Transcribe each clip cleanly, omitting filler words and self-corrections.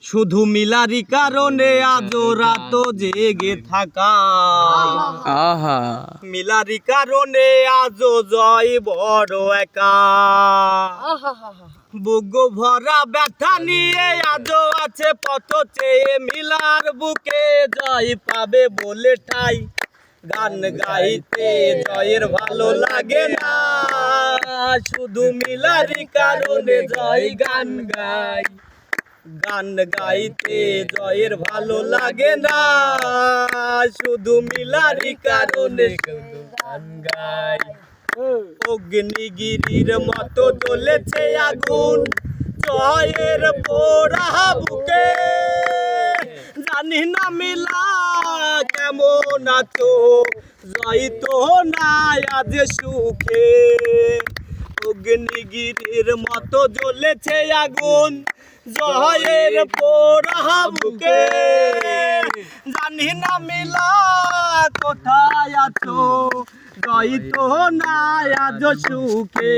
শুধু মিলারি কারণে আজও রাত জেগে থাকা। আহা মিলারি কারণে আজও জয় বড় একা। বুক ভরা ব্যথা নিয়ে আজও আছে পথ চেয়ে মিলার বুকে জয় পাবে বলে ঠাই। গান গাইতে জয়ের ভালো লাগে না, শুধু মিলারি কারণে জয় গান গাই। গান গাইতে জয়ের ভালো লাগে না, শুধু মিলারি কারণে গান গাই। অগ্নিগিরির মতো জ্বলেছে আগুন জয়ের পোড়া বুকে। জানি না মিলা কেমন আছো, জয় তো নাই আজ সুখে। অগ্নিগিরির মতো জ্বলেছে আগুন জয়ের পোড়া বুকে। জানি না মিলা কোথায় আছো, জয় তো নাই আজ সুখে।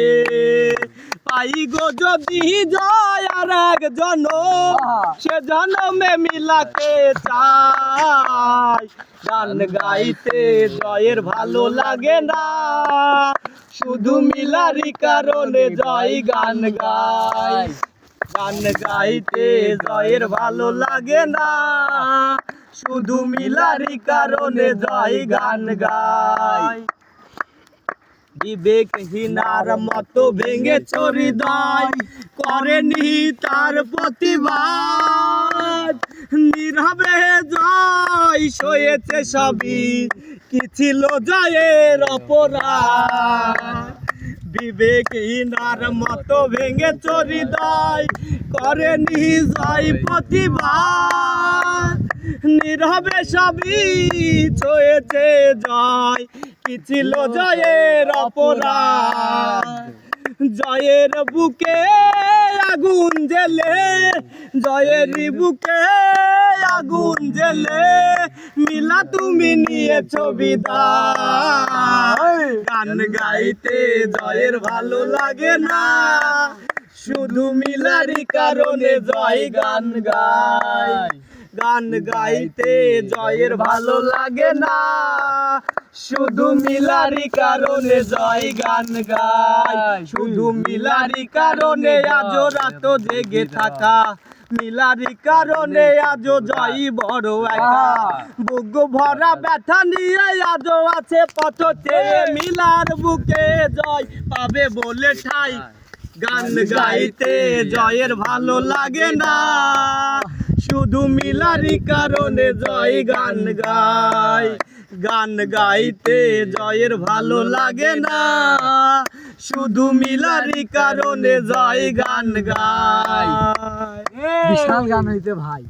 পাই গো যদি জয় আর এক জনম, সে জনমে মিলাকে চাই। গান গাইতে জয়ের ভালো লাগে না, শুধু মিলারি কারণে জয় গান গাই। গান গাইতে জয়ের ভালো লাগে না, শুধু মিলারি কারণে জয় গান গাই। বিবেকহীনার মতো ভেঙেছ হৃদয়, করেনি তার প্রতিবাদ। নীরবে জয় সয়েছে সবই, কি ছিল জয়ের অপরাধ। বিবেকহীনার মতো ভেঙেছ হৃদয়, করেনি জয় প্রতিবাদ। নীরবে সবই ছয়েছে জয়, কি ছিল জয়ের অপরাধ। জয়ের বুকে আগুন জেলে, জয়ের বুকে আগুন জেলে, মিলা তুমি নিয়েছো বিদায়। গান গাইতে জয়ের ভালো লাগে না, শুধু মিলারি কারণে জয় গান গাই। গান গাইতে জয়ের ভালো লাগে না, শুধু মিলারি কারণে জয় গান গাই। শুধু মিলারি কারণে আজও রাত জেগে থাকা, মিলারি কারণে আজও জয় বড় একা। বুক ভরা ব্যথা নিয়ে আজও আছে পথ চেয়ে মিলার বুকে জয় পাবে বলে ঠাই। গান গাইতে জয়ের ভালো লাগে না, শুধু মিলারি কারণে জয় গান গাই। গান গাইতে জয়ের ভালো লাগে না, শুধু মিলারি কারণে জয় গান গাই। বিশাল গান হইতে ভাই।